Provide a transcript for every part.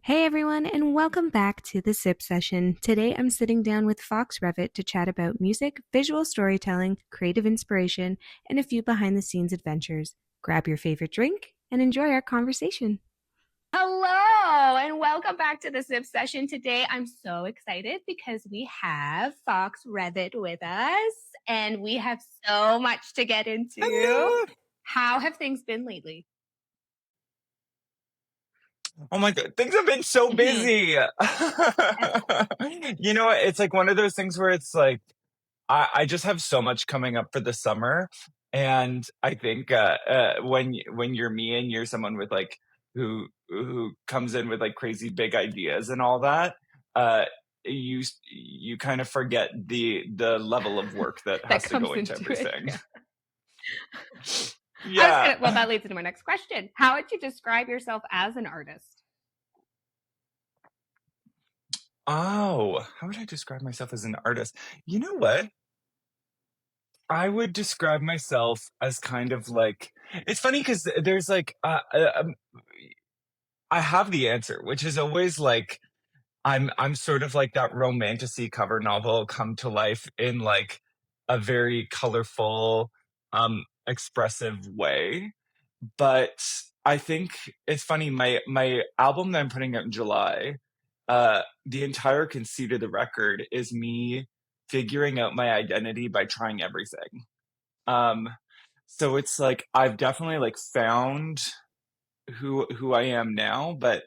Hey everyone, and welcome back to the Sip Session. Today I'm sitting down with Fox Revett to chat about music, visual storytelling, creative inspiration, and a few behind the scenes adventures. Grab your favorite drink and enjoy our conversation. Hello, and welcome back to the Sip Session. Today I'm so excited because we have Fox Revett with us, and we have so much to get into. Hello. How have things been lately? Oh my God, things have been so busy. You know, it's like one of those things where it's like I just have so much coming up for the summer, and I think when you're me and you're someone with like who comes in with like crazy big ideas and all that, uh, you kind of forget the level of work that That has to comes go into into it. everything. Yeah. Yeah. That leads into my next question. How would you describe yourself as an artist? Oh, how would I describe myself as an artist? You know what? I would describe myself as kind of like it's funny because there's like I have the answer, which is always like I'm sort of like that romantasy cover novel come to life in like a very colorful, expressive way. But I think it's funny. My album that I'm putting out in July, the entire conceit of the record is me figuring out my identity by trying everything. Um, so it's like I've definitely like found who I am now, but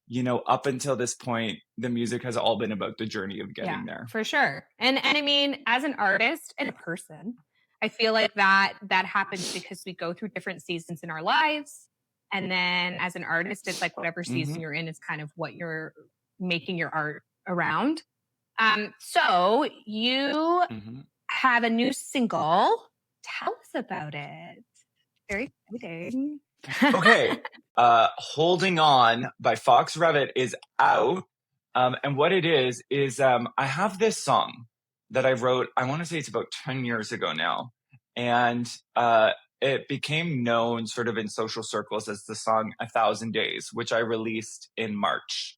you know, up until this point, the music has all been about the journey of getting there. For sure. And I mean, as an artist and a person, I feel like that happens because we go through different seasons in our lives. And then as an artist, it's like whatever season you're in is kind of what you're making your art around. So you hmm have a new single. Tell us about it. Very exciting. Okay. Holding On by Fox Revett is out. And what it is I have this song that I wrote, I want to say it's about 10 years ago now. And it became known sort of in social circles as the song 1,000 Days, which I released in March.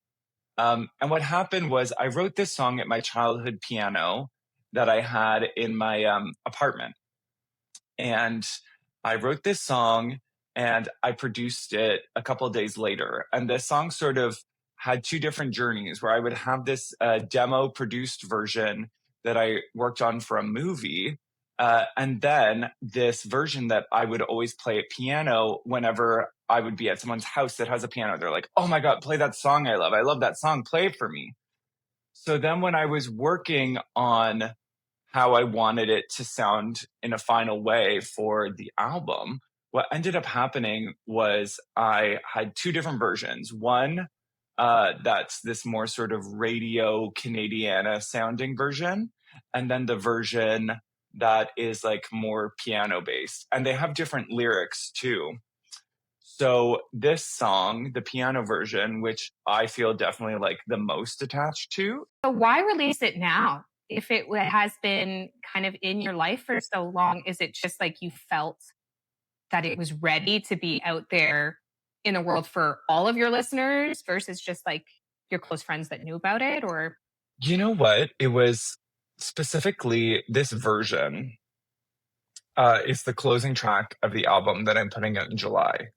And what happened was I wrote this song at my childhood piano that I had in my apartment. And I wrote this song and I produced it a couple of days later. And this song sort of had two different journeys where I would have this demo produced version that I worked on for a movie. And then this version that I would always play at piano whenever I would be at someone's house that has a piano. They're like, oh my God, play that song I love. I love that song. Play it for me. So then when I was working on how I wanted it to sound in a final way for the album, what ended up happening was I had two different versions. One that's this more sort of radio Canadiana sounding version, and then the version that is like more piano based. And they have different lyrics too. So this song, the piano version, which I feel definitely like the most attached to. So why release it now? If it has been kind of in your life for so long, is it just like you felt that it was ready to be out there in the world for all of your listeners versus just like your close friends that knew about it? Or You know what? It was specifically this version is the closing track of the album that I'm putting out in July.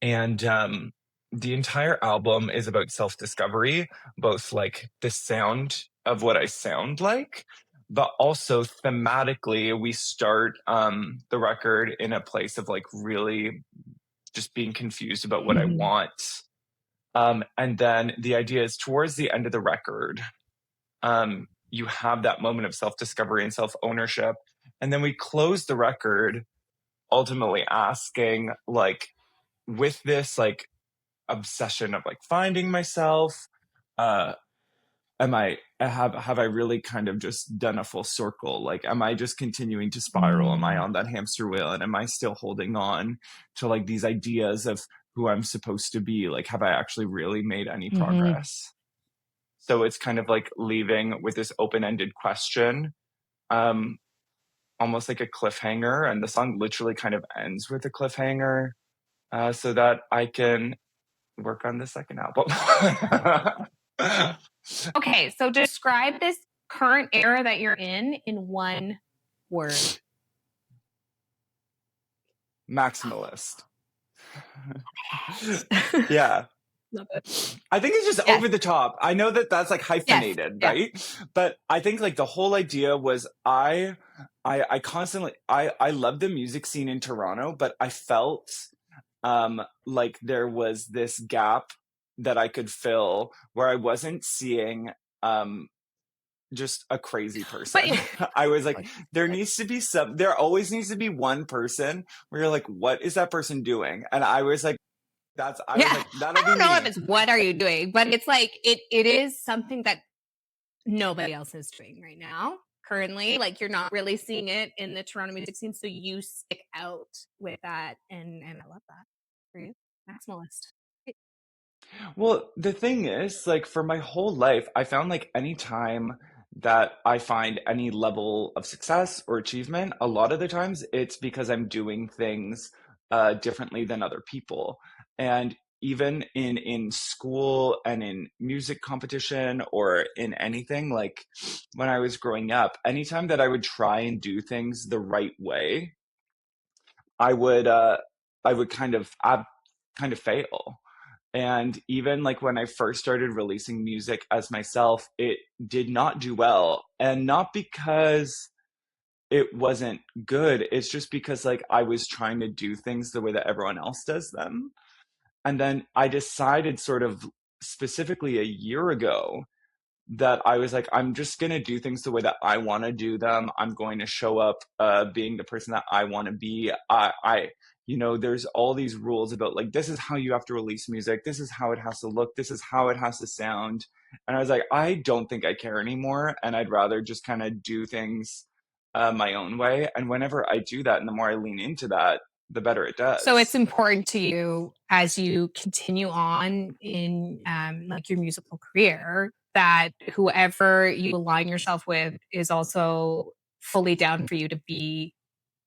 And the entire album is about self-discovery, both like the sound of what I sound like, but also thematically, we start the record in a place of like really just being confused about what I want. And then the idea is towards the end of the record, you have that moment of self-discovery and self-ownership. And then we close the record ultimately asking like, with this like obsession of like finding myself, uh have I really kind of just done a full circle? Like, am I just continuing to spiral? Am I on that hamster wheel? And am I still holding on to like these ideas of who I'm supposed to be? Like, have I actually really made any progress? So it's kind of like leaving with this open-ended question almost like a cliffhanger, and the song literally kind of ends with a cliffhanger, so that I can work on the second album. Okay, so describe this current era that you're in one word. Maximalist. Yeah. Love it. I think it's just over the top. I know that that's like hyphenated, Yes. right? But I think like the whole idea was I constantly I love the music scene in Toronto, but I felt like there was this gap that I could fill where I wasn't seeing just a crazy person. I was like, there always needs to be one person where you're like, what is that person doing? And I was like, was like, that'll be me. I don't know if it's what are you doing, but it's like, it is something that nobody else is doing right now. Currently, like you're not really seeing it in the Toronto music scene, so you stick out with that, and I love that for you, maximalist. Well, the thing is, like, for my whole life, I found like any time that I find any level of success or achievement, a lot of the times it's because I'm doing things differently than other people. And even in school and in music competition or in anything, like when I was growing up, anytime that I would try and do things the right way, I would kind of fail. And even like when I first started releasing music as myself, it did not do well. And not because it wasn't good, it's just because like I was trying to do things the way that everyone else does them. And then I decided sort of specifically a year ago that I was like, I'm just gonna do things the way that I want to do them. I'm going to show up being the person that I want to be. There's all these rules about like this is how you have to release music. This is how it has to look. This is how it has to sound. And I was like, I don't think I care anymore, and I'd rather just kind of do things my own way. And whenever I do that, and the more I lean into that, the better it does. So it's important to you as you continue on in like your musical career that whoever you align yourself with is also fully down for you to be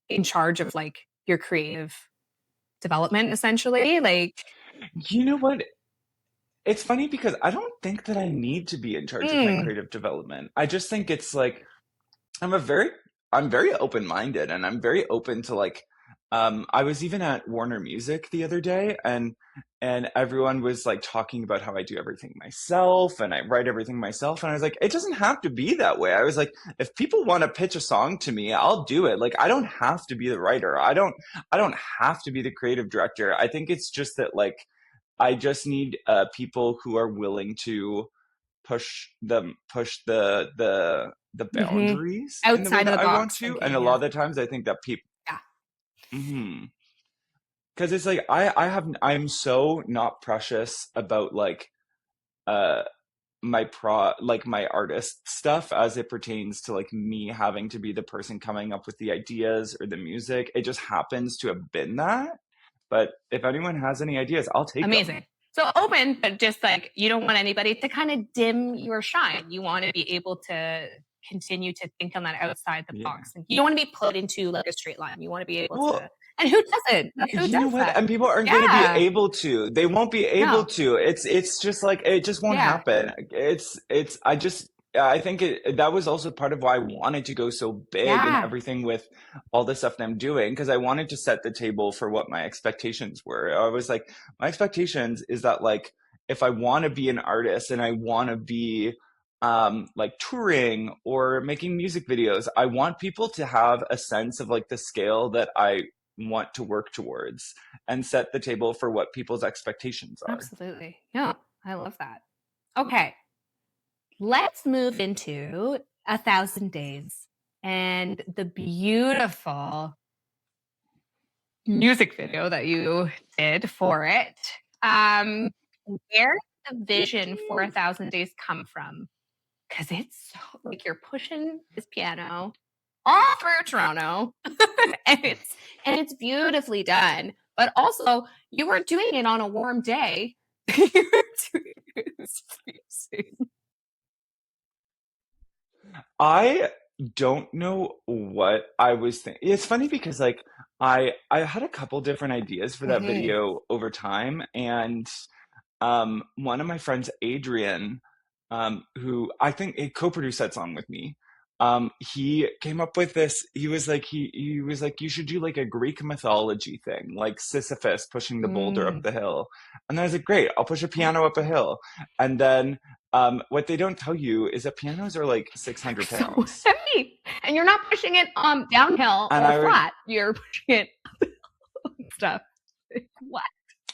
in charge of like your creative development, essentially. Like, you know what? It's funny because I don't think that I need to be in charge of my creative development. I just think it's like I'm I'm very open-minded, and I'm very open to like I was even at Warner Music the other day, and everyone was like talking about how I do everything myself and I write everything myself, and I was like, it doesn't have to be that way. I was like, if people want to pitch a song to me, I'll do it. Like I don't have to be the writer. I don't have to be the creative director. I think it's just that like I just need people who are willing to push the boundaries in the way outside of that the I want box to. thinking. And a lot of the times I think that people, because it's like I'm so not precious about like uh my artist stuff as it pertains to like me having to be the person coming up with the ideas or the music. It just happens to have been that. But if anyone has any ideas, I'll take them. So open, but just like you don't want anybody to kind of dim your shine. You want to be able to continue to think on that outside the box. And you don't want to be put into like a straight line. You want to be able to. And who doesn't? Like, who you does know what? that? And people aren't going to be able to. They won't be able to. It's just like it just won't happen. I think that was also part of why I wanted to go so big and everything with all the stuff that I'm doing, because I wanted to set the table for what my expectations were. I was like, my expectations is that like if I want to be an artist and I want to be like touring or making music videos, I want people to have a sense of like the scale that I want to work towards and set the table for what people's expectations are. Absolutely. Yeah, I love that. Okay. Let's move into 1,000 Days and the beautiful music video that you did for it. Where did the vision for 1,000 Days come from? Because it's so, like you're pushing this piano all through Toronto, and it's beautifully done. But also, you were doing it on a warm day. I don't know what I was thinking. It's funny because like I had a couple different ideas for that Hmm. video over time, and one of my friends, Adrian, who I think he co-produced that song with me, he came up with this. He was like, you should do like a Greek mythology thing, like Sisyphus pushing the boulder up Mm. the hill. And I was like, great, I'll push a piano up a hill. And then what they don't tell you is that pianos are like 600 So pounds. heavy, and you're not pushing it downhill And or I would flat. You're pushing it stuff. What?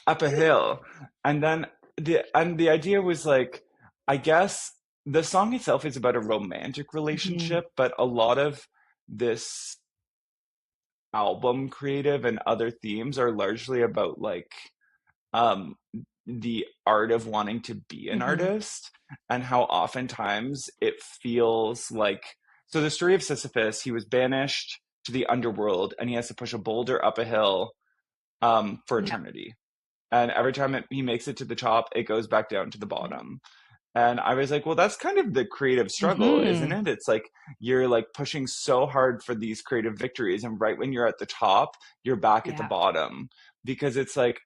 up a hill. And then the idea was like, I guess the song itself is about a romantic Hmm. relationship, but a lot of this album creative and other themes are largely about like um the art of wanting to be an Hmm. artist, and how oftentimes it feels like, so the story of Sisyphus, he was banished to the underworld and he has to push a boulder up a hill for Yeah. eternity. And every time he makes it to the top, it goes back down to the bottom. And I was like, well, that's kind of the creative struggle, isn't Hmm. it? It's like you're like pushing so hard for these creative victories, and right when you're at the top, you're back at the Yeah. bottom. Because it's like,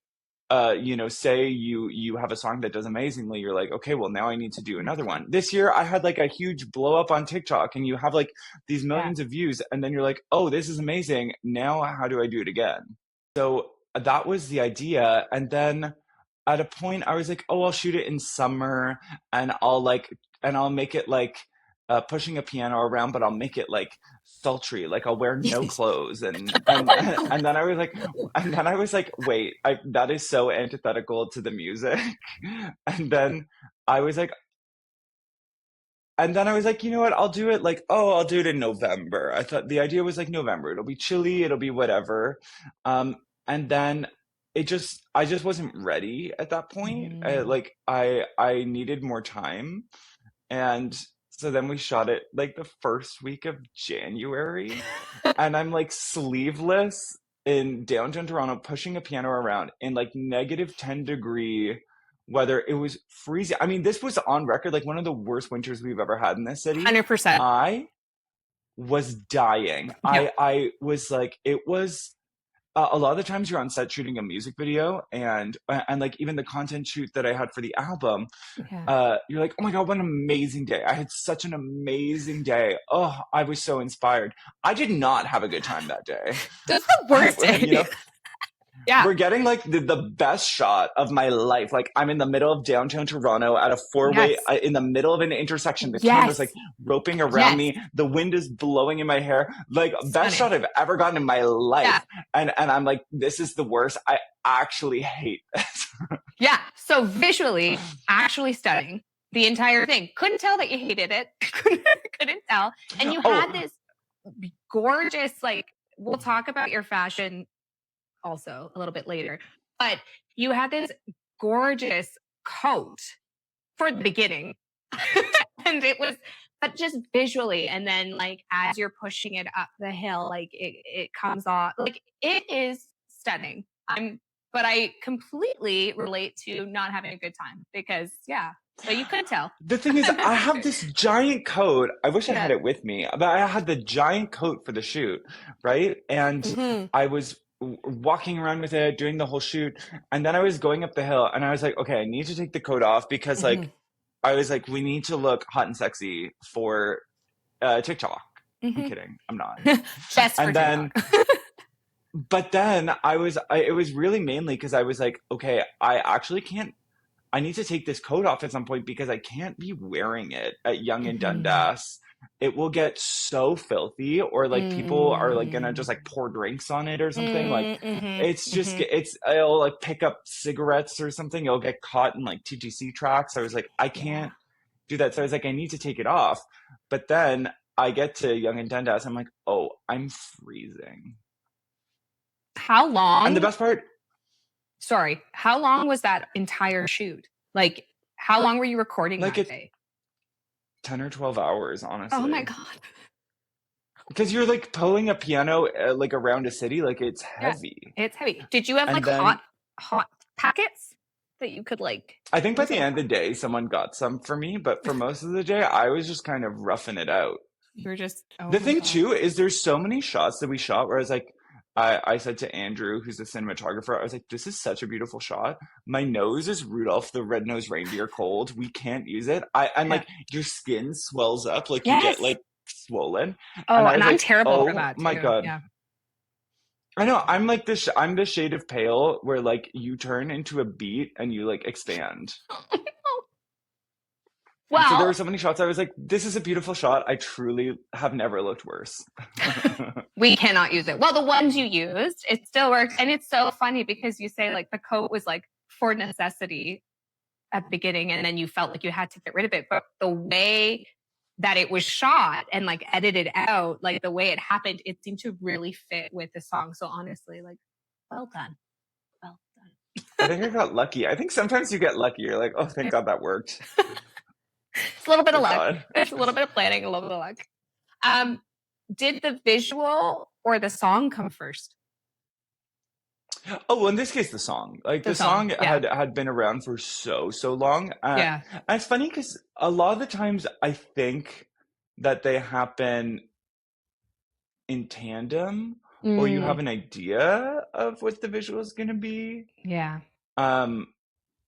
say you have a song that does amazingly, you're like, okay, well, now I need to do another one. This year I had like a huge blow up on TikTok, and you have like these Yeah. millions of views, and then you're like, oh, this is amazing. Now how do I do it again? So that was the idea. And then at a point I was like, oh, I'll shoot it in summer, and I'll make it like pushing a piano around, but I'll make it like sultry, like I'll wear no clothes. And Oh my God. and then I was like, wait, that is so antithetical to the music. And then I was like, you know what? I'll do it like, oh, I'll do it in November. I thought the idea was like November. It'll be chilly, it'll be whatever. Um, and then I just wasn't ready at that point. Hmm. I needed more time. And so then we shot it like the first week of January. And I'm like sleeveless in downtown Toronto, pushing a piano around in like -10 degree weather. It was freezing. I mean, this was on record like one of the worst winters we've ever had in this city. 100%. I was dying. Yeah. I was like, it was a lot of the times you're on set shooting a music video, and like even the content shoot that I had for the album, Yeah. you're like, oh my God, what an amazing day. I had such an amazing day. Oh, I was so inspired. I did not have a good time that day. That's the worst You know, day. Yeah. we're getting like the best shot of my life. Like I'm in the middle of downtown Toronto at a four-way, Yes. in the middle of an intersection. The camera's like Yes. roping around Yes. me. The wind is blowing in my hair. Like best Stunning. shot I've ever gotten in my Yeah. life. And I'm like, this is the worst. I actually hate this. Yeah. So visually, actually stunning. The entire thing. Couldn't tell that you hated it. Couldn't tell. And you Oh, had this gorgeous, like, we'll talk about your fashion also a little bit later, but you had this gorgeous coat for the beginning. And it was, but just visually, and then like as you're pushing it up the hill, like it comes off, like it is stunning. But I completely relate to not having a good time because yeah, so you could tell. the thing is, I have this giant coat. I wish I Yeah. had it with me, but I had the giant coat for the shoot, right? And Mm-hmm. I was walking around with it, doing the whole shoot. And then I was going up the hill, and I was like, okay, I need to take the coat off because, Mm-hmm. like, I was like, we need to look hot and sexy for TikTok. I'm Mm-hmm. kidding. I'm not. Just for And then, TikTok. but then it was really mainly because I was like, okay, I actually can't, I need to take this coat off at some point because I can't be wearing it at Young and Mm-hmm. Dundas. It will get so filthy, or like people are like gonna just like pour drinks on it or something. Like Mm-hmm. it's just Mm-hmm. I'll like pick up cigarettes or something. It'll get caught in like TTC tracks. I was like, I Yeah. can't do that. So I was like, I need to take it off. But then I get to Young and Dundas. I'm like, oh, I'm freezing. How And the long? best part, Sorry, how long was that entire shoot? Like, how long were you recording like that it's day? 10 or 12 hours, Oh my honestly. God. Because you're like pulling a piano like around a city, like it's Yeah, heavy. it's heavy. Did you have And like then hot packets that you could like I think by use the on end of top? the day, someone got some for me, but for most of the day, I was just kind of roughing it out. You were just, oh The my thing God. too is there's so many shots that we shot where I was like, I said to Andrew, who's the cinematographer, I was like, this is such a beautiful shot. My nose is Rudolph the Red-Nosed Reindeer cold. We can't use it. I'm Yeah. like, your skin swells up, like you get Yes. like swollen. And Oh, I and was I'm like, terrible for oh that my too. God. Yeah. I know, I'm like I'm the shade of pale where like you turn into a beet and you like expand. And so there were Well, so many shots I was like, this is a beautiful shot. I truly have never looked worse. we cannot use it. Well, the ones you used, it still works. And it's so funny because you say like the coat was like for necessity at the beginning and then you felt like you had to get rid of it. But the way that it was shot and like edited out, like the way it happened, it seemed to really fit with the song. So honestly, like, well done. Well I done. think I got lucky. I think sometimes you get lucky. You're like, oh, thank God that worked. It's a little bit of Thank luck. God. It's a little bit of planning, a little bit of luck. Um, did the visual or the song come first? Oh, well, in this case, the song. Like The the song, song yeah, had been around for so long. yeah. And it's funny because a lot of the times I think that they happen in tandem, or you have Mm, an idea of what the visual is going to be. yeah, Um,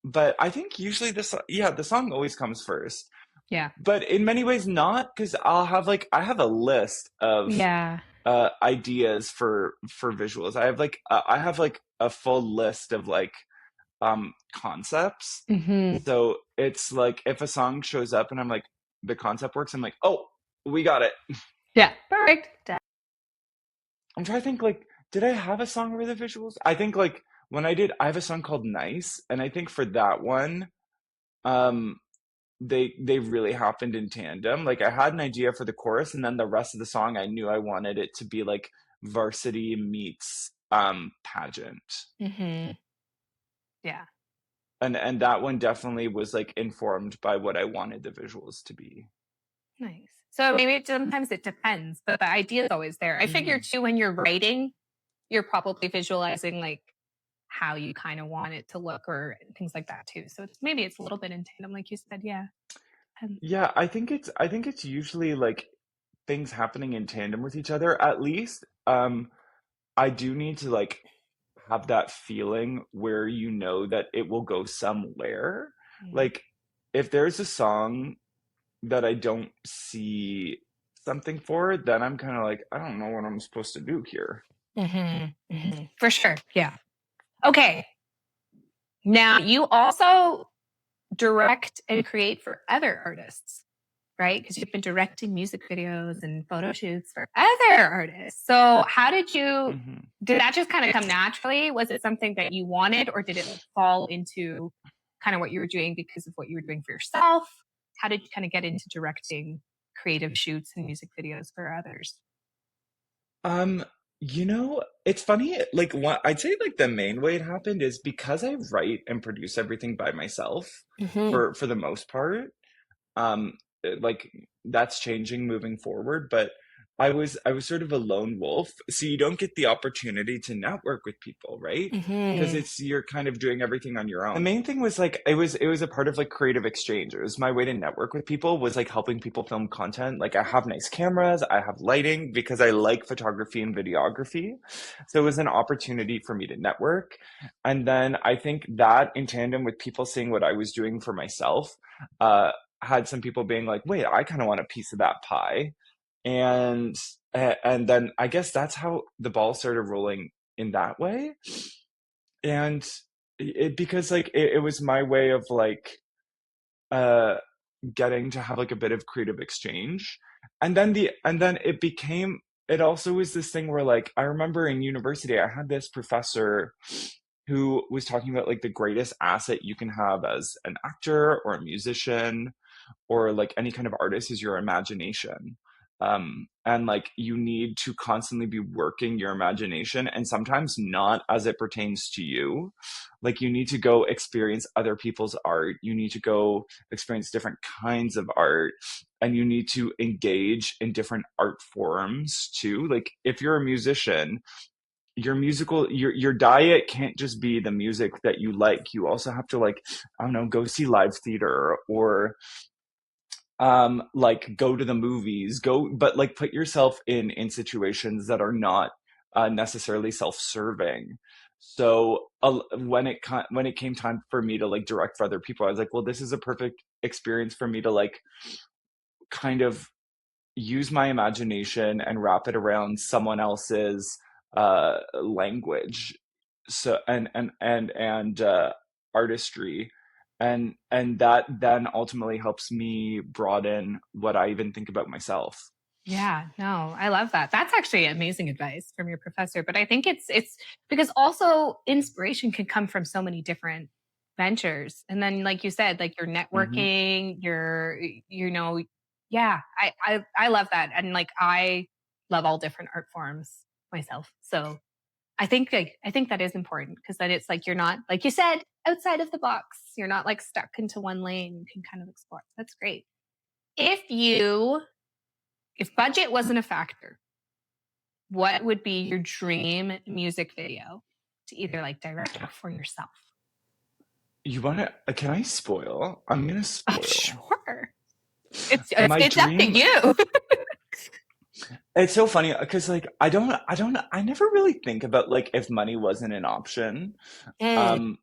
but I think usually the song always comes first. yeah, But in many ways, not because I have a list of yeah. ideas for visuals. I have like a full list of like concepts. Hmm. So it's like if a song shows up and I'm like the concept works, I'm like, oh, we got it. Yeah, perfect. I'm trying to think like, did I have a song with the visuals? I think like when I have a song called Nice, and I think for that one, um, they really happened in tandem. Like I had an idea for the chorus, and then the rest of the song, I knew I wanted it to be like varsity meets pageant. Hmm. Yeah, And that one definitely was like informed by what I wanted the visuals to be. nice. So maybe sometimes it depends, but the idea is always there. I figure Mm. too when you're writing, you're probably visualizing like how you kind of want it to look or things like that too. So maybe it's a little bit in tandem, like you said. Yeah. And Yeah, I think it's usually like things happening in tandem with each other. At least I do need to like have that feeling where you know that it will go somewhere. Like if there's a song that I don't see something for, then I'm kind of like, I don't know what I'm supposed to do here. for sure. Yeah. Okay. Now you also direct and create for other artists, right? Because you've been directing music videos and photo shoots for other artists. So how Hmm. did that just kind of come naturally? Was it something that you wanted or did it like fall into kind of what you were doing because of what you were doing for yourself? How did you kind of get into directing creative shoots and music videos for others? Um, it's funny, like what I'd say like the main way it happened is because I write and produce everything by myself Mm-hmm. for the most part. Like that's changing moving forward, but I was sort of a lone wolf, so you don't get the opportunity to network with people, right? Because Mm-hmm. it's you're kind of doing everything on your own. The main thing was like it was a part of like creative exchange. It was my way to network with people, was like helping people film content. Like I have nice cameras, I have lighting because I like photography and videography. So it was an opportunity for me to network. And then I think that in tandem with people seeing what I was doing for myself, had some people being like, "Wait, I kind of want a piece of that pie," and and then I guess that's how the ball started rolling in that way. And it because like it was my way of like uh getting to have like a bit of creative exchange, and then it also was this thing where like I remember in university I had this professor who was talking about like the greatest asset you can have as an actor or a musician or like any kind of artist is your imagination. And like you need to constantly be working your imagination and sometimes not as it pertains to you. Like you need to go experience other people's art. You need to go experience different kinds of art and you need to engage in different art forms too. Like if you're a musician, your diet can't just be the music that you like. You also have to like, I don't know, go see live theater or like go to the movies, but like put yourself in situations that are not necessarily self-serving. So when it came time for me to like direct for other people, I was like, well, this is a perfect experience for me to like kind of use my imagination and wrap it around someone else's language, so and artistry, and that then ultimately helps me broaden what I even think about myself. Yeah, no, I love that. That's actually amazing advice from your professor. But I think it's because also inspiration can come from so many different ventures. And then like you said, like you're Hmm. networking, yeah, I love that. And like I love all different art forms myself. So I think that is important because then it's like you're not, like you said, outside of the box. You're not like stuck into one lane. You can kind of explore. That's great. If you if budget wasn't a factor, what would be your dream music video to either like direct or for yourself? You want to? Can I spoil? I'm gonna Oh, spoil sure. It's my it's up to dream. you. It's so funny because like I never really think about like if money wasn't an option. Mm. Um,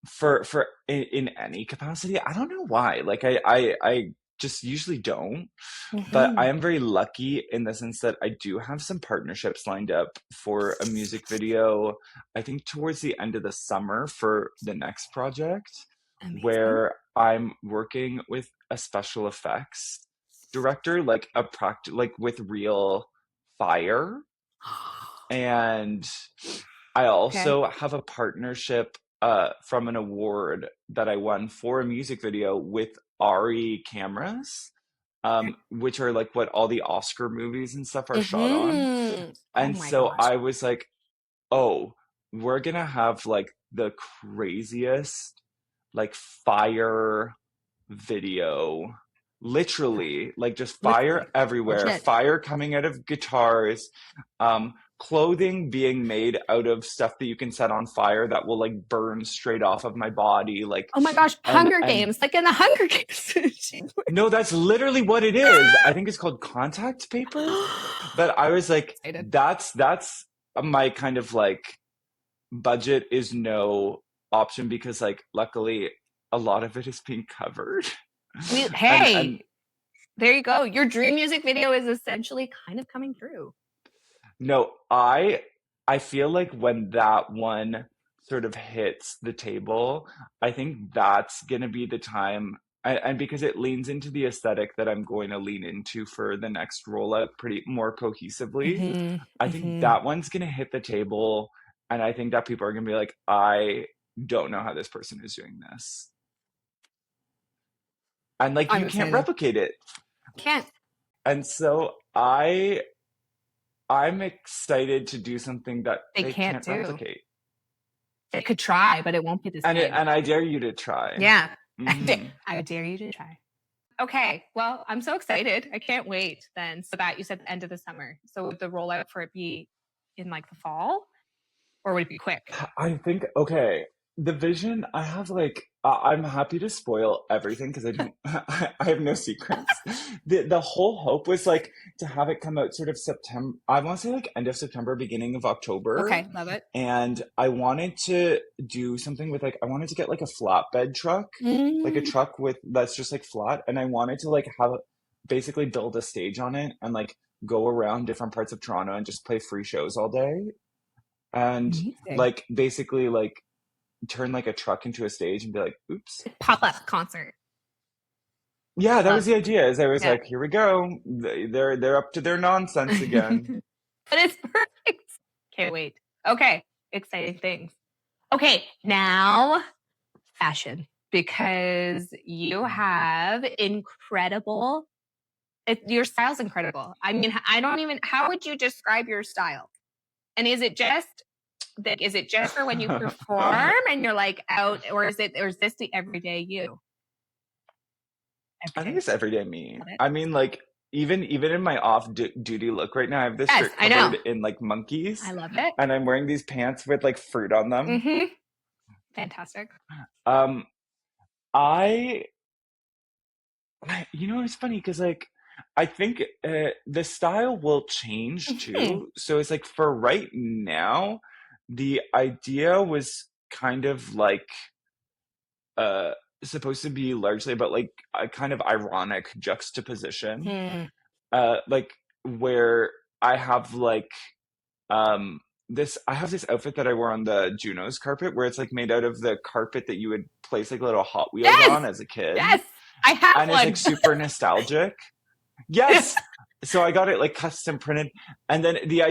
for in any capacity. I don't know why. Like I just usually don't. But I Mhm. am very lucky in the sense that I do have some partnerships lined up for a music video, I think towards the end of the summer for the next project, Amazing. where I'm working with a special effects director, like like with real fire. And I Okay. also have a partnership from an award that I won for a music video with Ari cameras, which are like what all the Oscar movies and stuff are shot on. Hmm. Oh And my so gosh. I was like, oh, we're gonna have like the craziest like fire video, literally like just fire Literally. everywhere, Legit. fire coming out of guitars, clothing being made out of stuff that you can set on fire that will like burn straight off of my body, like, Oh my gosh. and Hunger Games. Like in the Hunger Games. no, that's literally what it is. I think it's called contact paper. But I was like, Excited. that's my kind of like budget is no option because like luckily a lot of it is being covered. And Hey, there you go. Your dream music video is essentially kind of coming through. no, I feel like when that one sort of hits the table, I think that's gonna be the time, and because it leans into the aesthetic that I'm going to lean into for the next rollout pretty more cohesively. Hmm. I think Hmm. that one's gonna hit the table, and I think that people are gonna be like, I don't know how this person is doing this. And like I'm you can't excited. replicate it. Can't. And so I'm excited to do something that They they can't can't do. replicate. They could try, but it won't be the same. And I dare you to try. Yeah. Hmm. I dare you to try. Okay. Well, I'm so excited. I can't wait then. So that you said the end of the summer. So would the rollout for it be in like the fall or would it be quick? I think okay. The vision I have like I'm happy to spoil everything because I don't I have no secrets. The whole hope was like to have it come out sort of September. I want to say like end of September, beginning of October. Okay. Love it. And I wanted to do something with like I wanted to get like a flatbed truck, like a Mm. truck with that's just like flat, and I wanted to like have basically build a stage on it and like go around different parts of Toronto and just play free shows all day and Amazing. like basically like turn like a truck into a stage and be like, oops. Pop up concert. Yeah, that was Love. the idea. Is I was Yeah. like, here we go. They're up to their nonsense again. But it's perfect. Can't wait. Okay. Exciting things. Okay. Now fashion because you have incredible your style's incredible. I mean, I don't even how would you describe your style? And is it just for when you perform I and you're like out or is this the everyday you? think Everyday. it's everyday me. Love it. I mean, like even in my off duty look right now, I have this Yes, shirt I know. covered in like monkeys, I love it. and I'm wearing these pants with like fruit on them. Mm-hmm. Fantastic. Um, I It's funny because like I think the style will change Mhm. too. So it's like for right now, the idea was kind of like uh supposed to be largely about like a kind of ironic juxtaposition. Mhm. Like where I have like um I have this outfit that I wore on the Juno's carpet where it's like made out of the carpet that you would place like little Hot Wheels Yes. on as a kid. Yes. I have And it's like one. super nostalgic. Yeah. Yes. So I got it like custom printed. And then the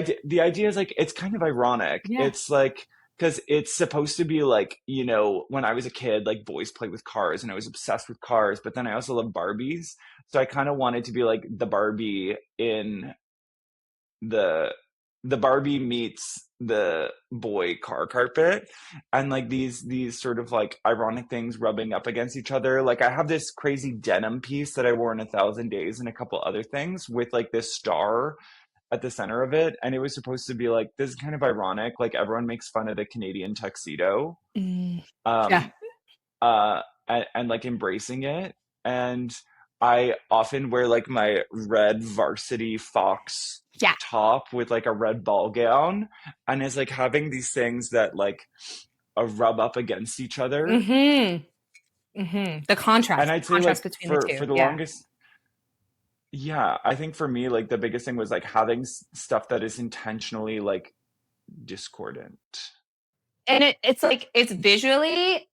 idea is like it's kind of ironic. Yeah. It's like because it's supposed to be like, when I was a kid, like boys play with cars and I was obsessed with cars, but then I also love Barbies. So I kind of wanted to be like the Barbie in the the Barbie meets the boy car carpet, and like these sort of like ironic things rubbing up against each other. Like I have this crazy denim piece that I wore in 1,000 Days and a couple other things with like this star at the center of it, and it was supposed to be like this is kind of ironic. Like everyone makes fun of the Canadian tuxedo. Mm. Yeah. Um, and like embracing it. And I often wear like my red varsity Fox Yeah. top with like a red ball gown, and it's like having these things that like rub up against each other. Mhm. Mhm. The And contrast, the I'd say contrast like between the for two. the Yeah. longest, yeah, I think for me like the biggest thing was like having stuff that is intentionally like discordant. And it's like it's visually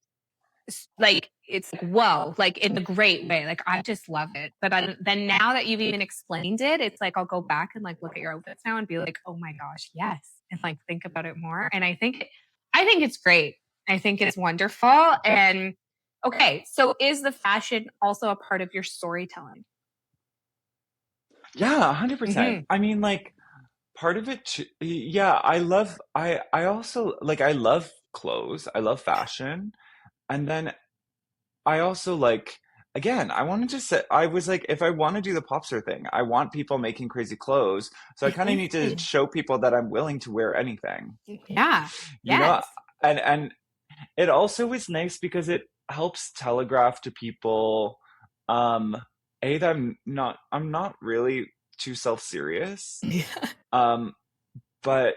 like it's like whoa, like in a great way. Like I just love it. But then now that you've even explained it, it's like I'll go back and like look at your outfits now and be like, oh my gosh, yes, and like think about it more. And I think it's great. I think it's wonderful. And okay, so is the fashion also a part of your storytelling? Yeah, 100%. Hmm. I mean, like part of it too, yeah, I also like I love clothes. I love fashion. And then I also like again, I wanted to say I was like if I want to do the popster thing, I want people making crazy clothes. So I kind of need to show people that I'm willing to wear anything. Yeah. You know, Yes. and it also is nice because it helps telegraph to people um that I'm not really too self-serious. Yeah. Um but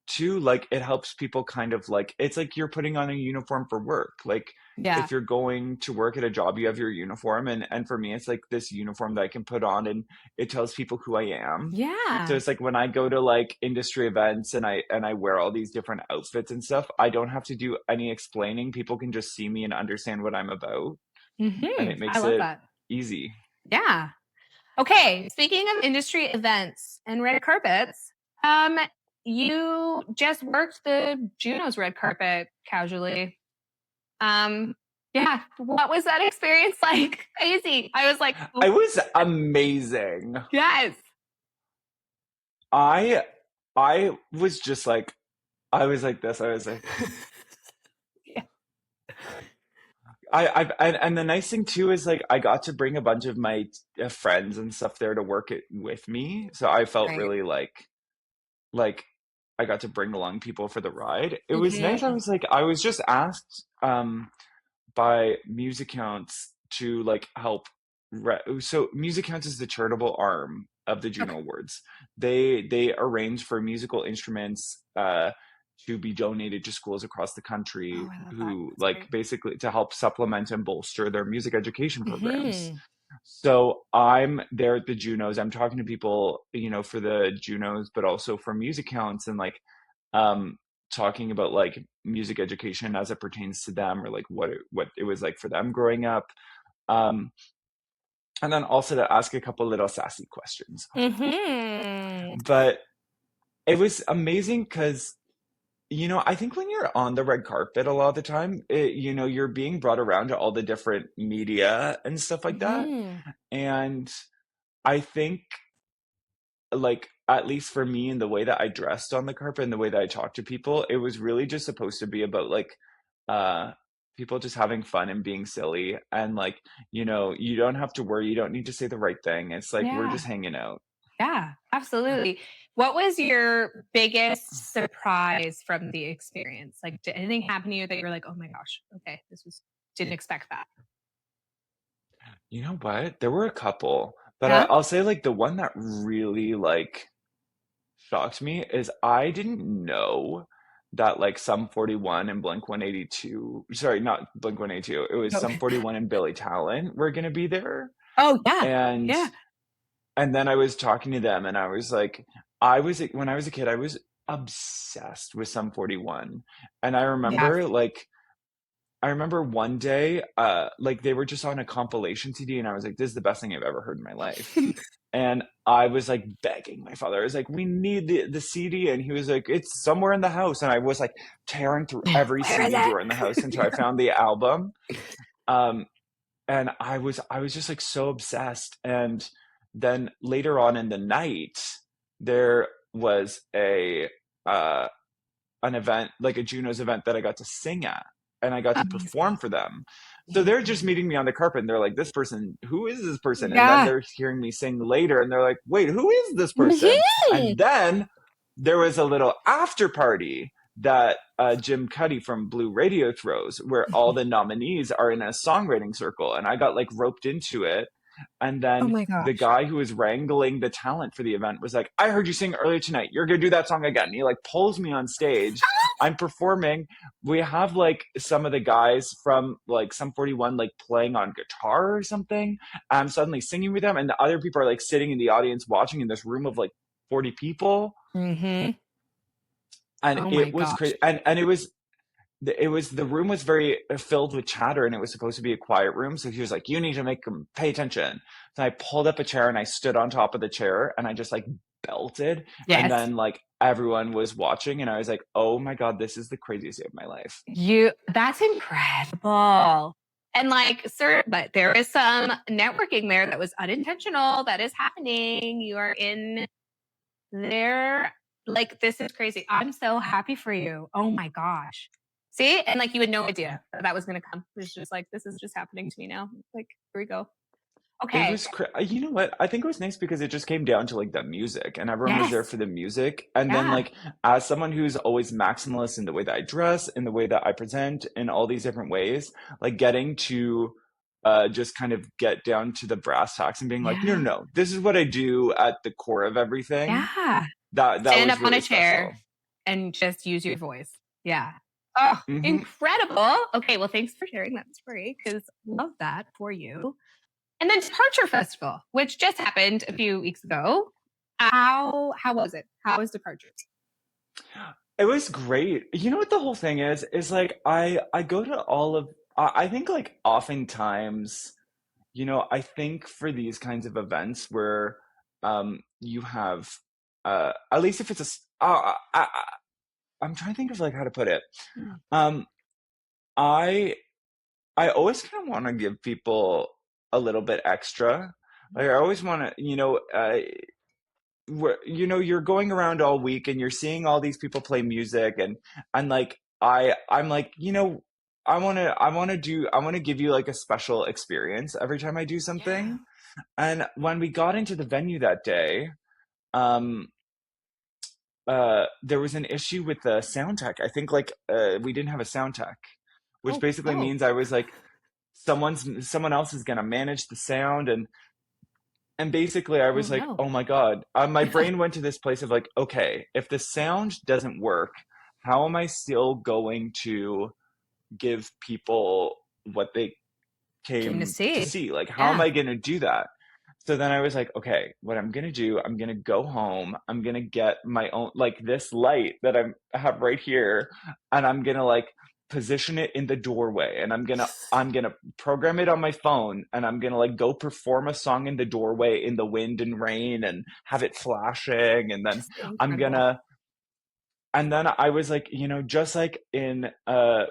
two, like it helps people kind of like it's like you're putting on a uniform for work. Like Yeah. if you're going to work at a job, you have your uniform, and for me it's like this uniform that I can put on and it tells people who I am. So Yeah. it's like when I go to like industry events and I wear all these different outfits and stuff, I don't have to do any explaining. People can just see me and understand what I'm about, and it I makes love it that. easy. Yeah. Okay, speaking of industry events and red carpets, um, you just worked the Juno's red carpet casually. Um, yeah, what was that experience like? Crazy. I was like, oh, It was amazing. yes. I I was just like I was like this. I was like Yeah, and the nice thing too is like I got to bring a bunch of my friends and stuff there to work it with me. So I felt right. really like I got to bring along people for the ride. It was nice. Mhm. I was just asked by Music Counts to like help. So Music Counts is the charitable arm of the Okay. Juno Awards. They arrange for musical instruments to be donated to schools across the Oh, country I love that. who That's like great. basically to help supplement and bolster their music education programs. Mhm. So I'm there at the Junos. I'm talking to people, for the Junos, but also for Music Counts and like um talking about like music education as it pertains to them or like what it was like for them growing up. Um, and then also to ask a couple little sassy questions, of course. Mhm. But it was amazing because, I think when you're on the red carpet a lot of the time, you're being brought around to all the different media and stuff like that. Mhm. And I think like at least for me and the way that I dressed on the carpet and the way that I talked to people, it was really just supposed to be about like uh people just having fun and being silly and like, you don't have to worry, you don't need to say the right thing. It's like we're Yeah. just hanging out. Yeah, absolutely. What was your biggest surprise from the experience? Like, did anything happen to you that you were like, "Oh my gosh, okay, this was didn't expect that." You know what? There were a couple, but Yeah. I'll say like the one that really like shocked me is I didn't know that like Sum 41 and Blink 182, sorry, not Blink 182, it was No. Sum 41 and Billy Talent were gonna be there. Oh yeah. And Yeah. and then I was talking to them and I was like, when I was a kid, I was obsessed with Sum 41. And Yeah. I remember one day, like they were just on a compilation CD, and I was like, "This is the best thing I've ever heard in my life." And I was like begging my father. I was like, "We need the CD," and he was like, "It's somewhere in the house." And I was like tearing through every Where is CD it? drawer in the house until I found the album. Um, and I was just like so obsessed. And then later on in the night, there was a uh an event, like a Juno's event that I got to sing at and I got to perform Amazing. for them. So they're just Amazing. meeting me on the carpet and they're like, this person, who is this person? And then Yeah. they're hearing me sing later and they're like, wait, who is this person? Mhm. And then there was a little after party that Jim Cuddy from Blue Radio throws where all the nominees are in a songwriting circle. And I got like roped into it. And Oh then my the gosh. guy who was wrangling the talent for the event was like, I heard you sing earlier tonight. You're going to do that song again. And he like pulls me on stage. I'm performing. We have like some of the guys from like Sum 41 like playing on guitar or something. I'm suddenly singing with them. And the other people are like sitting in the audience watching in this room of like 40 people. Hmm. And Oh my it was crazy. gosh. And it was the room was very filled with chatter and it was supposed to be a quiet room, so he was like, you need to make them pay attention. So I pulled up a chair and I stood on top of the chair and I just like belted, and Yes. then like everyone was watching and I was like, oh my god, this is the craziest day of my life. That's incredible. And like, sir, but there is some networking there that was unintentional that is happening. You are in there. Like, this is crazy. I'm so happy for you. Oh my gosh. See? And like, you had no idea that was going to come. It's just like, this is just happening to me now. Like, here we go. It Okay. was you know what, I think it was nice because it just came down to like the music and everyone was there Yes. for the music. And then Yeah. like as someone who's always maximalist in the way that I dress, in the way that I present, in all these different ways, like getting to just kind of get down to the brass tacks and being like, no, no, Yeah. no, this is what I do at the core of everything. Yeah. That Stand was up on really a chair special. and just use your voice. Yeah. Oh, Hmm. incredible. Okay, well, thanks for sharing that story because love that for you. And then Departure Festival, which just happened a few weeks ago. How was it? How was Departure? It was great. You know what the whole thing is like I go to all of I think like oftentimes, you know, I think for these kinds of events where you have at least if it's I'm trying to think of like how to put it. Mm. Um I I always kind of want to give people a little bit extra. Like I always want to, you know, you know, you're going around all week and you're seeing all these people play music and like I'm like, you know, I want to give you like a special experience every time I do Yeah. something. And when we got into the venue that day, um there was an issue with the sound tech. I think like we didn't have a sound tech, which Oh basically no. means I was like someone else is going to manage the sound. And basically, I Oh was like, no. oh my God. My brain went to this place of like, okay, if the sound doesn't work, how am I still going to give people what they Came to came to see. see? Like, how am Yeah. I going to do that? So then I was like, okay, what I'm going to do, I'm going to go home. I'm going to get my own, like this light that I have right here, and I'm going to like position it in the doorway and I'm going to program it on my phone and I'm going to like go perform a song in the doorway in the wind and rain and have it flashing. And then Just I'm going incredible. to and then I was like, you know, just like in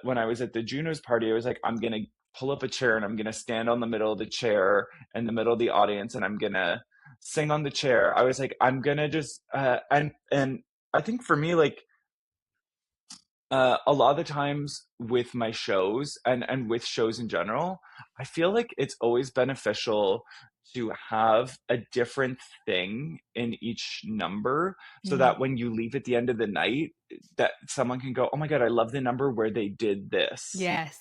when I was at the Juno's party, I was like, I'm gonna pull up a chair and I'm gonna stand on the middle of the chair in the middle of the audience and I'm gonna sing on the chair. I was like, I'm gonna just and I think for me, like a lot of the times with my shows and with shows in general, I feel like it's always beneficial to have a different thing in each number so Mm. that when you leave at the end of the night that someone can go, oh my god, I love the number where they did this. Yes.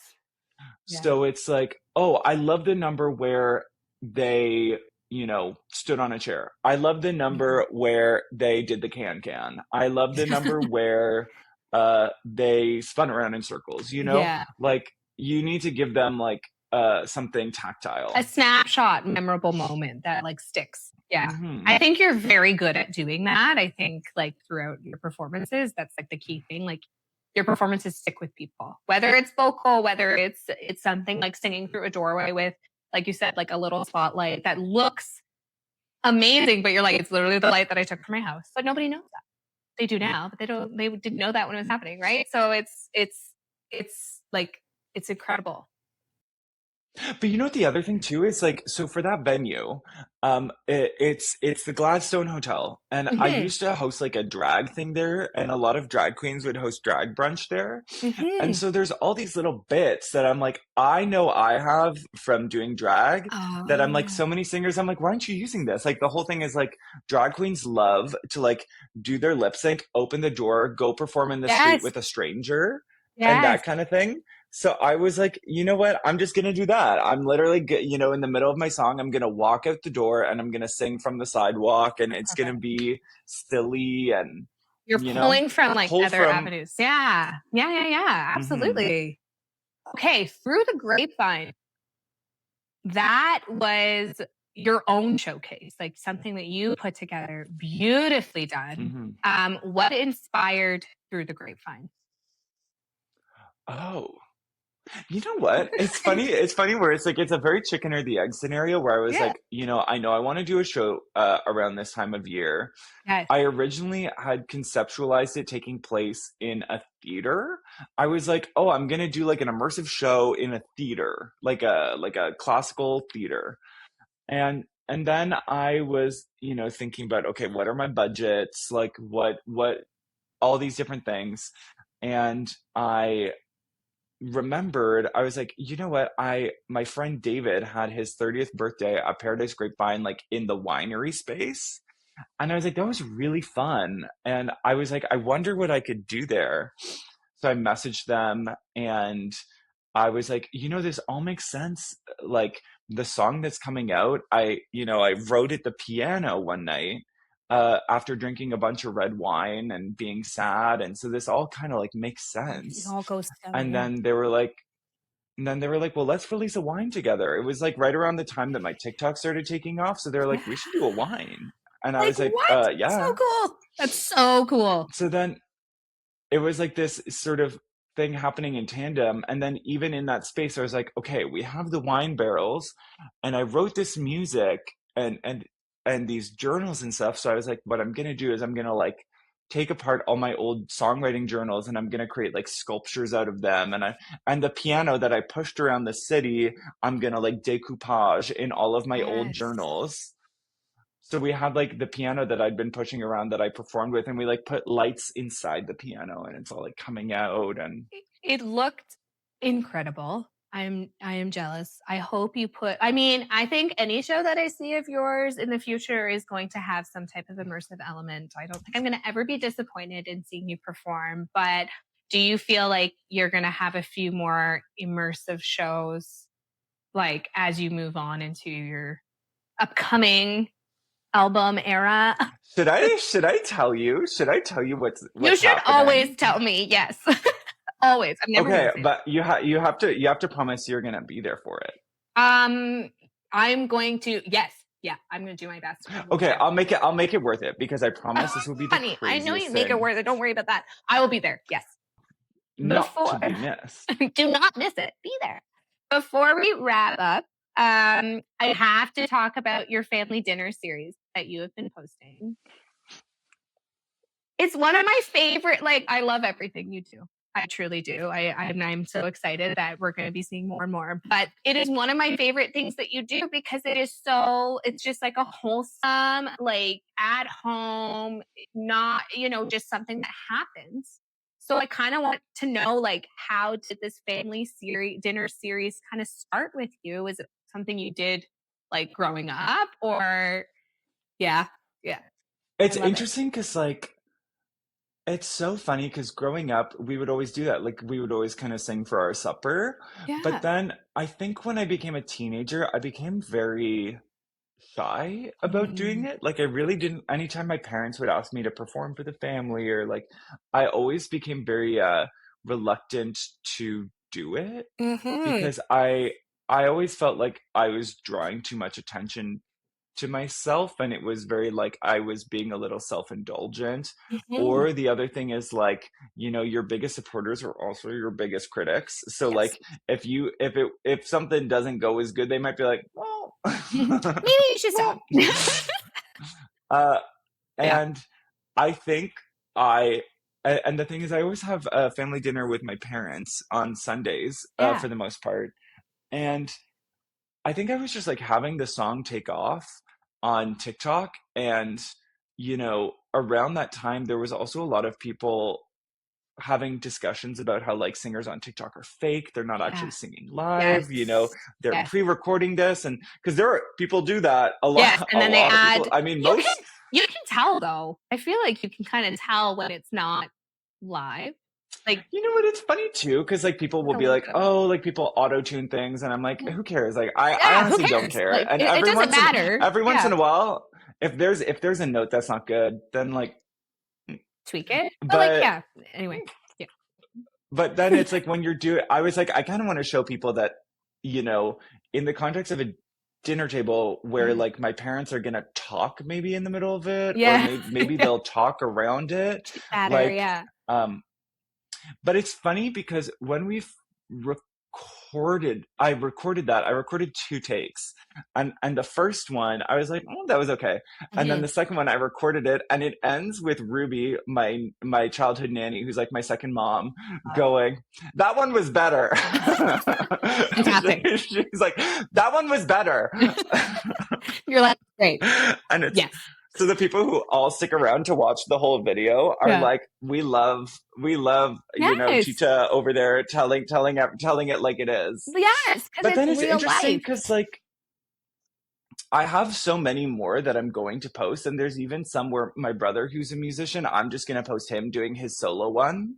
Yeah. So it's like, oh, I love the number where they, stood on a chair. I love the Mhm. number where they did the can. I love the number where they spun around in circles, Yeah. Like you need to give them like something A tactile. snapshot memorable moment that like sticks. Yeah. Hmm. I think you're very good at doing that. I think like throughout your performances, that's like the key thing. Like your performances stick with people, whether it's vocal, whether it's something like singing through a doorway with, like you said, like a little spotlight that looks amazing, but you're like, it's literally the light that I took from my house. But nobody knows that. They do now, but they didn't know that when it was happening, right? So it's like it's incredible. But you know what the other thing too is like so for that venue, it's the Gladstone Hotel, and I Hmm. used to host like a drag thing there, and a lot of drag queens would host drag brunch there, and Hmm. so there's all these little bits that I'm like, I know I have from doing drag that I'm like Oh, so many singers, I'm like, why aren't you using this? Like the whole thing is like drag queens love to like do their lip sync, open the door, go perform in the street yes, with a stranger, and yes. that kind of thing. So I was like, you know what? I'm just gonna do that. I'm literally, in the middle of my song, I'm gonna walk out the door and I'm gonna sing from the sidewalk, and it's gonna Perfect. be silly and, You're pulling from like pull other from. avenues. Yeah. Yeah, yeah, yeah. Mhm, Absolutely. Okay, through the grapevine. That was your own showcase, like something that you put together, beautifully done. mhm. What inspired through the grapevine? Oh, you know what? It's funny. It's funny where it's like it's a very chicken or the egg scenario where I was Yeah. like, I know I want to do a show around this time of year. Yes. I originally had conceptualized it taking place in a theater. I was like, oh, I'm gonna do like an immersive show in a theater, like a classical theater. And then I was, thinking about, okay, what are my budgets? Like what all these different things. And I remembered, I was like, you know what? My friend David had his 30th birthday at Paradise Grapevine, like in the winery space. And I was like, that was really fun. And I was like, I wonder what I could do there. So I messaged them and I was like, this all makes sense. Like the song that's coming out, I wrote at the piano one night after drinking a bunch of red wine and being sad. And so this all kind of like makes It sense. all goes together. And Yeah. then they were like, well, let's release a wine together. It was like right around the time that my TikTok started taking off. So they were Yeah. like, we should do a wine. And I Like was like, what? So yeah. cool. That's so cool. So then it was like this sort of thing happening in tandem. And then even in that space, I was like, okay, we have the wine barrels, and I wrote this music and these journals and stuff. So I was like, what I'm gonna do is I'm gonna like take apart all my old songwriting journals and I'm gonna create like sculptures out of them. And the piano that I pushed around the city, I'm gonna like decoupage in all of my old Yes. journals. So we had like the piano that I'd been pushing around that I performed with, and we like put lights inside the piano, and it's all like coming out. And It looked incredible. I am jealous. I hope you put I mean, I think any show that I see of yours in the future is going to have some type of immersive element. I don't think I'm going to ever be disappointed in seeing you perform, but do you feel like you're going to have a few more immersive shows like as you move on into your upcoming album era? should I tell you? Should I tell you You what's should always happening? tell me. Yes. Always. I'm never going Okay, to say no. but you have to promise you're gonna be there for it. Um, I'm going to yes, yeah, I'm gonna do my best to be able Okay, to. I'll make it worth it because I promise this will be the Honey, I know you craziest make it thing, worth it. Don't worry about that. I will be there. Yes. not to Before be missed. do not miss it. Be there. Before we wrap up, I have to talk about your family dinner series that you have been posting. It's one of my favorite, like, I love everything you do. I truly do. I'm so excited that we're going to be seeing more and more. But it is one of my favorite things that you do because it's just like a wholesome, like at home, not, just something that happens. So I kind of want to know, like, how did this family series, dinner series kind of start with you? Is it something you did like growing up or, yeah, yeah, I It's love it. interesting because like It's so funny because growing up, we would always do that. Like we would always kind of sing for our supper. But Yeah. then I think when I became a teenager, I became very shy about doing Mm-hmm. it. Like I really didn't, anytime my parents would ask me to perform for the family or like I always became very reluctant to do it Mm-hmm. because I always felt like I was drawing too much attention to myself and it was very like I was being a little self-indulgent. Mm-hmm. Or the other thing is like, your biggest supporters are also your biggest critics. So Yes. like if something doesn't go as good, they might be like, well, Maybe you should stop. well, uh Yeah. and I think I and the thing is I always have a family dinner with my parents on Sundays Yeah. for the most part. And I think I was just like having the song take off on TikTok. And, around that time, there was also a lot of people having discussions about how like singers on TikTok are fake. They're not actually Yeah. singing Yes. live, they're Yes. pre-recording this. And because there are people do that a Yes. lot, And a then they lot of people. add, I mean, you can most, you can tell though. I feel like you can kind of tell when it's not live. Like you know what? It's funny too, because like people will a be little like, bit. oh, like people auto tune things. And I'm like, who cares? Like, I Yeah, who honestly don't cares? care. Like And it doesn't matter. every once in Yeah. a while, if there's a note that's not good, then like, Tweak it. But like, but yeah. Anyway. Yeah. But then it's like when you're doing, I was like, I kind of want to show people that, you know, in the context of a dinner table where Mhm. like my parents are gonna talk maybe in the middle of it, or Yeah. maybe they'll talk around it, Chit chatter, like, yeah. um, but it's funny because when we've I recorded two takes. And the first one, I was like, oh, that was okay. And then Mhm. the second one, I recorded it and it ends with Ruby, my childhood nanny, who's like my second mom, going, that one was better. Fantastic. She's like, that one was better. You're like, great. And it's Yes. so the people who all stick around to watch the whole video are Yeah. like, we love, Yes. Chicha over there telling it like it is. Yes, because But it's then it's real interesting life. because like I have so many more that I'm going to post, and there's even some where my brother, who's a musician, I'm just gonna post him doing his solo one.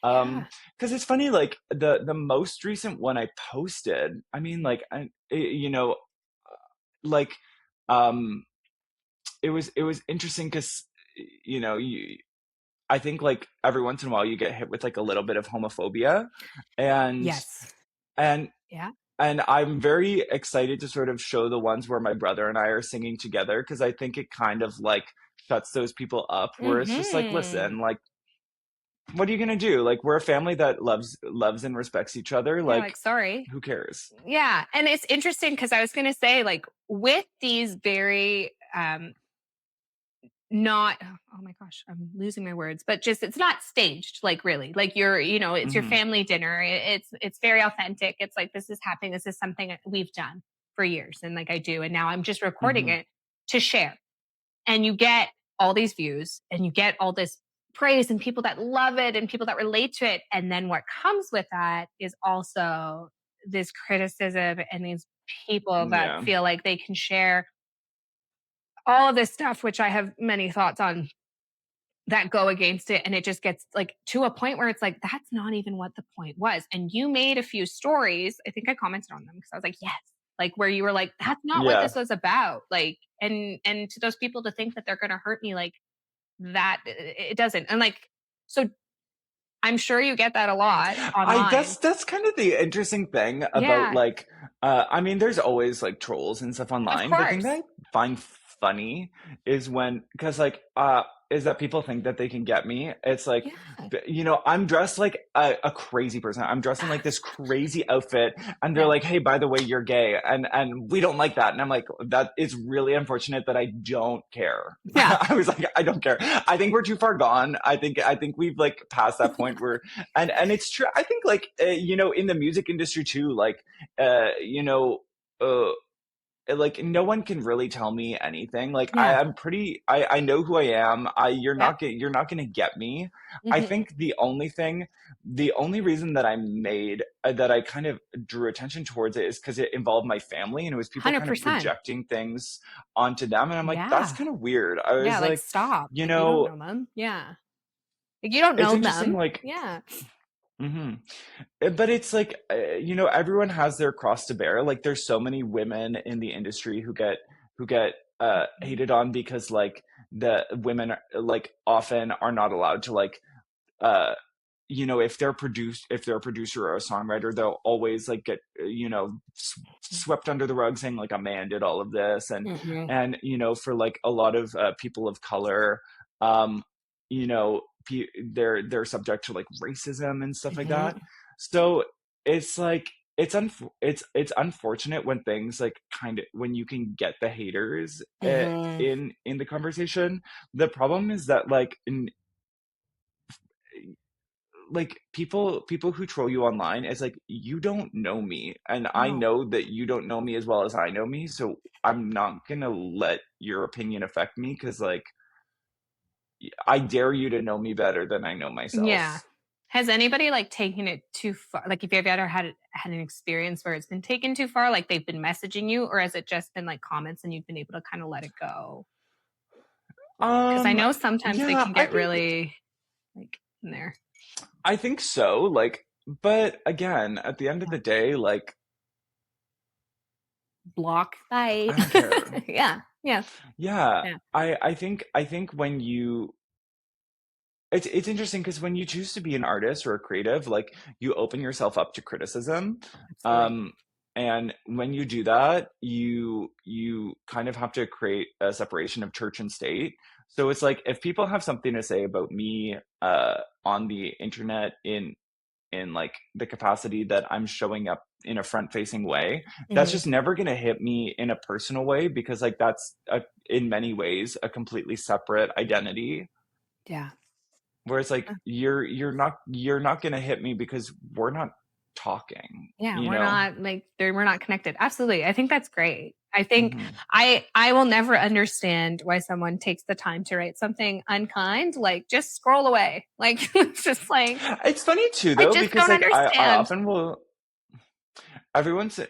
Yeah. Because it's funny, like the most recent one I posted, I mean, like like um it was interesting because you I think like every once in a while you get hit with like a little bit of homophobia, and Yes. and Yeah. and I'm very excited to sort of show the ones where my brother and I are singing together because I think it kind of like shuts those people up where it's just like, Mhm. listen, like what are you gonna do? Like we're a family that loves and respects each other. You're Like like, sorry. who cares? Yeah, and it's interesting because I was gonna say, like, with these very, not oh my gosh, I'm losing my words, but just it's not staged, like, really. Like, it's your Hmm. family dinner. It's very authentic. It's like, this is happening. This is something that we've done for years, and, like, I do, and now I'm just recording Hmm. it to share. And you get all these views, and you get all this praise, and people that love it, and people that relate to it, and then what comes with that is also this criticism and these people that Yeah. feel like they can share all of this stuff, which I have many thoughts on, that go against it. And it just gets like to a point where it's like, that's not even what the point was. And you made a few stories. I think I commented on them because I was like, yes, like where you were like, that's not what Yeah. this was about. Like, and to those people to think that they're going to hurt me, like that, it doesn't. And like, so I'm sure you get that a lot online. That's kind of the interesting thing about Yeah, like I mean there's always like trolls and stuff of online. The thing that course. I find funny is when because like is that people think that they can get me. It's like Yeah. I'm dressed like a crazy person. I'm dressed in like this crazy outfit and they're Yeah. like, "Hey, by the way, you're gay." And we don't like that. And I'm like, that is really unfortunate that I don't care. Yeah. I was like, I don't care. I think we're too far gone. I think we've like passed that point where and it's true. I think like in the music industry too, like uh you know uh like no one can really tell me anything. Like Yeah. I know who I am. I Yep. you're not gonna get me. I Hmm. think the only reason that I made that I kind of drew attention towards it is because it involved my family and it was people kind of 100%. projecting things onto them and I'm like that's Yeah. kind of weird. I Yeah. was Like, like, stop. you Like, you don't know, know them. Yeah. Like, you don't It's know interesting, them. like, Yeah. hmm but it's like, everyone has their cross to bear. Like, there's so many women in the industry who get hated on because like the women like often are not allowed to like uh if they're a producer or a songwriter, they'll always like get swept under the rug, saying like a man did all of this. and Mm-hmm. and for like a lot of people of color, um they're subject to like racism and stuff like that. Mm-hmm. So it's like it's unfortunate when things like kind of when you can get the haters Mm-hmm. in the conversation. The problem is that like people who troll you online, it's like, you don't know me, and I No. know that you don't know me as well as I know me, so I'm not gonna let your opinion affect me, because like I dare you to know me better than I know Yeah. myself. Has anybody like taken it too far? Like, if you've ever had an experience where it's been taken too far, like they've been messaging you, or has it just been like comments and you've been able to kind of let it go? Because I um know sometimes they yeah, can get really like in there. I think so, like, but again, at the end of Yeah. the day, like, Block. Bye. I don't care. Yeah. Yeah. Yeah, Yeah. I think when you it's interesting, because when you choose to be an artist or a creative, like, you open yourself up to criticism. Absolutely. Um, and when you do that, you kind of have to create a separation of church and state. So it's like, if people have something to say about me on the internet, in like the capacity that I'm showing up in a front facing way, that's Hmm. just never going to hit me in a personal way, because like in many ways a completely separate identity. Yeah. Whereas like you're not gonna hit me because we're not talking, Yeah, you we're know? not like we're not connected. Absolutely. I think that's great. I think Hmm. I will never understand why someone takes the time to write something unkind. Like, just scroll away. Like, it's just like, It's funny too I though, just because don't like I understand. often will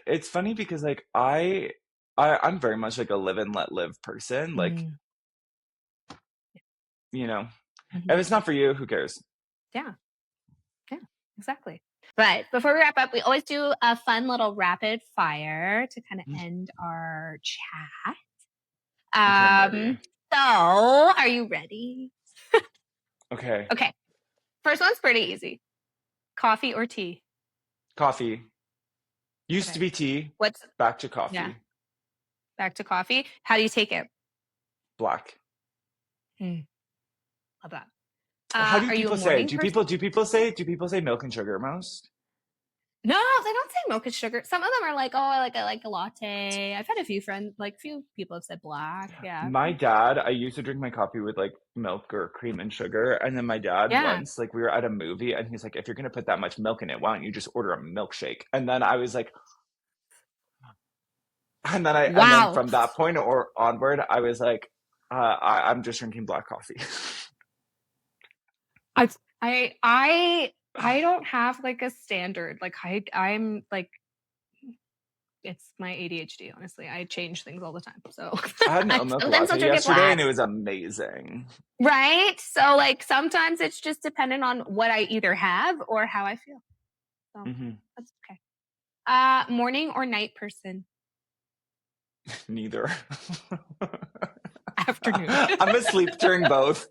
it's funny because like I'm very much like a live and let live person. Like, Mm, you know, mhm. if it's not for you, who cares? Yeah, yeah, exactly. But before we wrap up, we always do a fun little rapid fire to kind of Mm. end our chat. Okay, I'm ready. So are you ready? Okay. Okay. First one's pretty easy. Coffee or tea? Coffee. Used to Okay. be tea, What's back to Yeah, coffee. back to coffee. How do you take it? Black. Mm, love that. How do Are you a people say it? morning Do person? people say milk and sugar most? No, they don't say milk and sugar. Some of them are like, oh, I like a latte. I've had a few friends, like few people have said black. Yeah. My dad, I used to drink my coffee with like milk or cream and sugar. And then my dad Yeah. once, like, we were at a movie and he's like, if you're gonna put that much milk in it, why don't you just order a milkshake? And then I was like, and then Wow. from that point or onward, I was like, I'm just drinking black coffee. I I I don't have like a standard. Like, I'm like, it's my ADHD, honestly. I change things all the time. So I had an I oat milk sometimes I'll latte drink it yesterday and black. it was amazing. Right? So like sometimes it's just dependent on what I either have or how I feel. So Hmm. that's okay. Morning or night person? Neither. Afternoon. I'm asleep during both.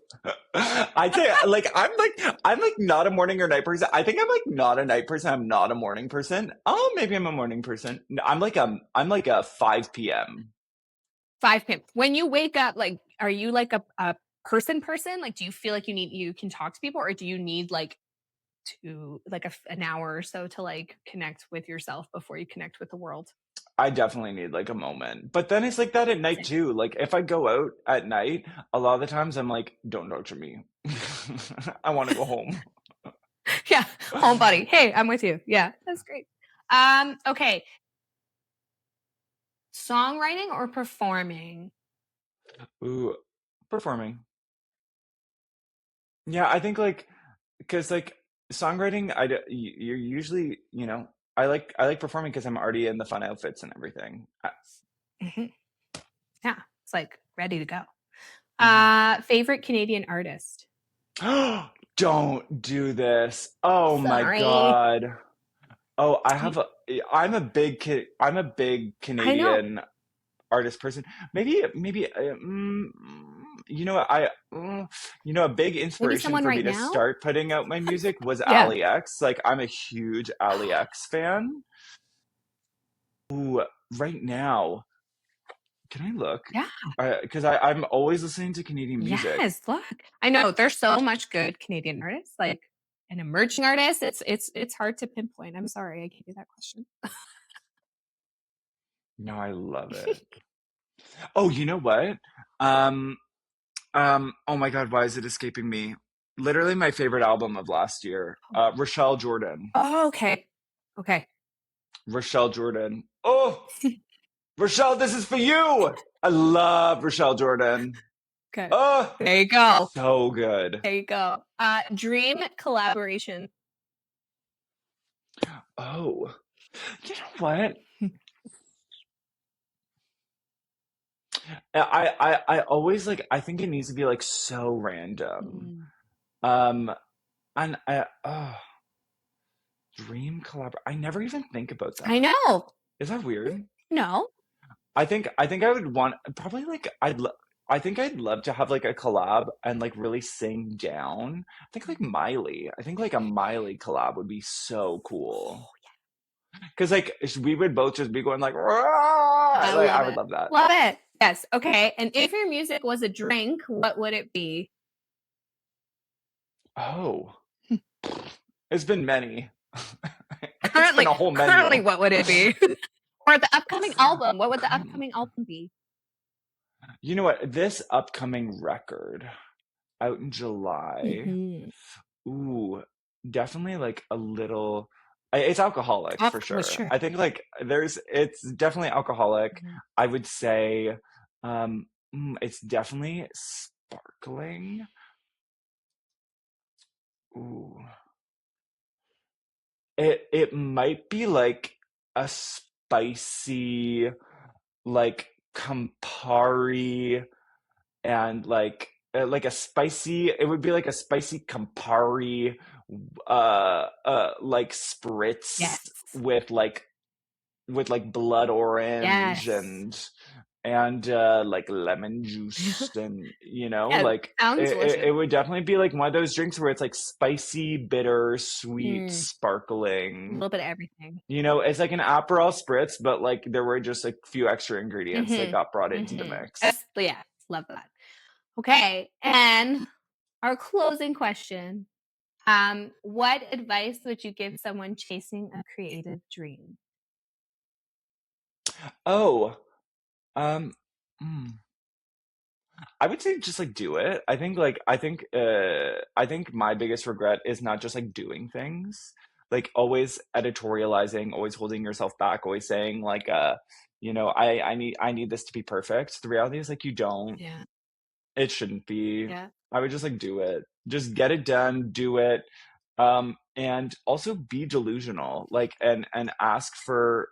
I'd say I'm like not a morning or night person. I think I'm like not a night person. I'm not a morning person. Oh, maybe I'm a morning person. No, I'm like a 5 p.m. 5 p.m. When you wake up, like, are you like a person? Like, do you feel like you can talk to people, or do you need like to like an hour or so to like connect with yourself before you connect with the world? I definitely need like a moment. But then it's like that at night Same. too. Like, if I go out at night, a lot of the times I'm like, don't torture me. I want to go home. Yeah, homebody. Hey, I'm with you. Yeah, that's great. Okay, songwriting or performing? Ooh, performing. Yeah, I think like, because like songwriting, you're usually, I like performing because I'm already in the fun outfits and everything. Mhm. Yeah, it's like ready to go. Mhm. Favorite Canadian artist? Don't do this. Oh my Sorry. God. Oh, I'm a big I know. Canadian artist person. Maybe you know what, a big Maybe inspiration someone for me right to now? start putting out my music was Yeah. Ali X. Like I'm a huge Ali X fan. Ooh, right now, can I look? Yeah. Because I'm always listening to Canadian music. Yes. Look, I know there's so much good Canadian artists, like an emerging artist. It's hard to pinpoint. I'm sorry, I gave you that question. No, I love it. Oh, you know what? Um, oh my God, why is it escaping me? Literally my favorite album of last year. Rochelle Jordan. Oh, okay. Okay. Rochelle Jordan. Oh, Rochelle, this is for you. I love Rochelle Jordan. Okay. Oh, There you go. so good. There you go. Dream collaboration. Oh, you know what? I always like, I think it needs to be like so random. Mm. Um, and dream collab. I never even think about I that. know. Is that weird? No. I think I would want probably like I think I'd love to have like a collab and like really sing down. I think like Miley. I think like a Miley collab would be so cool. Because like we would both just be going like, "Rah!" I Like love I would it. love that. Love it. Yes. Okay. And if your music was a drink, what would it be? Oh, it's been many. It's been Currently, a whole currently, menu. what would it be? Or the upcoming album? What would the upcoming album be? You know what? This upcoming record out in July. Mm-hmm. Ooh, definitely like a little. It's alcoholic for Well, sure. sure. I think like it's definitely alcoholic. Mhm. I would say, it's definitely sparkling. Ooh, it might be like a spicy, like Campari and like a spicy. It would be like a spicy Campari, like spritz Yes. with like blood orange Yes. and like lemon juice and Yeah. like Sounds it delicious. would definitely be like one of those drinks where it's like spicy, bitter, sweet, Mm, a sparkling. little bit of everything. It's like an Aperol spritz, but like there were just a few extra ingredients that got brought Mm-hmm. into the Mm-hmm. mix. Yeah. Love that. Okay. And our closing question. What advice would you give someone chasing a creative dream? Oh, um, hmm. I would say just like do it. I think my biggest regret is not just like doing things, like always editorializing, always holding yourself back, always saying like I need this to be perfect. The reality is like you don't. Yeah. It shouldn't be. Yeah. I would just like do it. Just get it done, do it. And also be delusional, like and ask for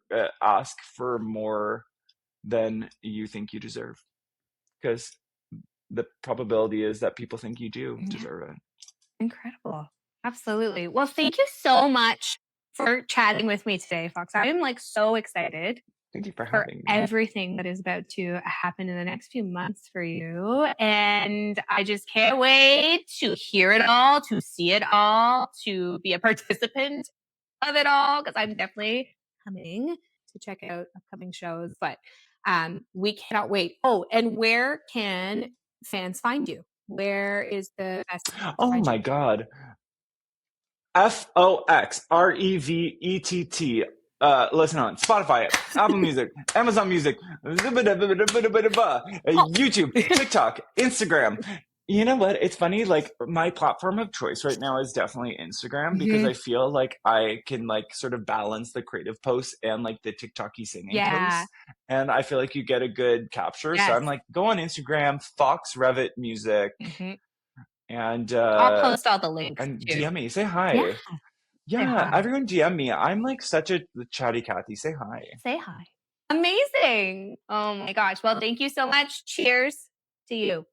more than you think you deserve. Because the probability is that people think you do Yeah. deserve it. Incredible. Absolutely. Well, thank you so much for chatting with me today, Fox. I am like so excited Thank you for for having me. everything that is about to happen in the next few months for you. And I just can't wait to hear it all, to see it all, to be a participant of it all, because I'm definitely coming to check out upcoming shows. But we cannot wait. Oh, and where can fans find you? Where is the best spot to Oh find you? my God. FOXREVETT. Listen on Spotify, Apple Music, Amazon Music, Oh. YouTube, TikTok, Instagram. You know what? It's funny. Like my platform of choice right now is definitely Instagram because I Mhm. feel like I can like sort of balance the creative posts and like the TikToky singing Yeah. posts, and I feel like you get a good capture. So Yes. I'm like, go on Instagram, Fox Revett Music, Mhm. and I'll post all the links too. DM me. Say Yeah. hi. Say Yeah, hi. everyone DM me. I'm like such a chatty Cathy. Say hi. Say hi. Amazing. Oh my gosh. Well, thank you so much. Cheers to you.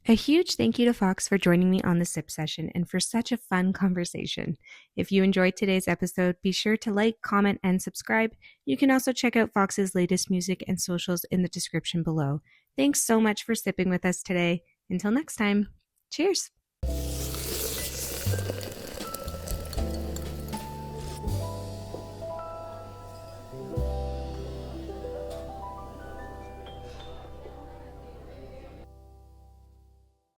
A huge thank you to Fox for joining me on the SIP session and for such a fun conversation. If you enjoyed today's episode, be sure to like, comment, and subscribe. You can also check out Fox's latest music and socials in the description below. Thanks so much for sipping with us today. Until next time, cheers!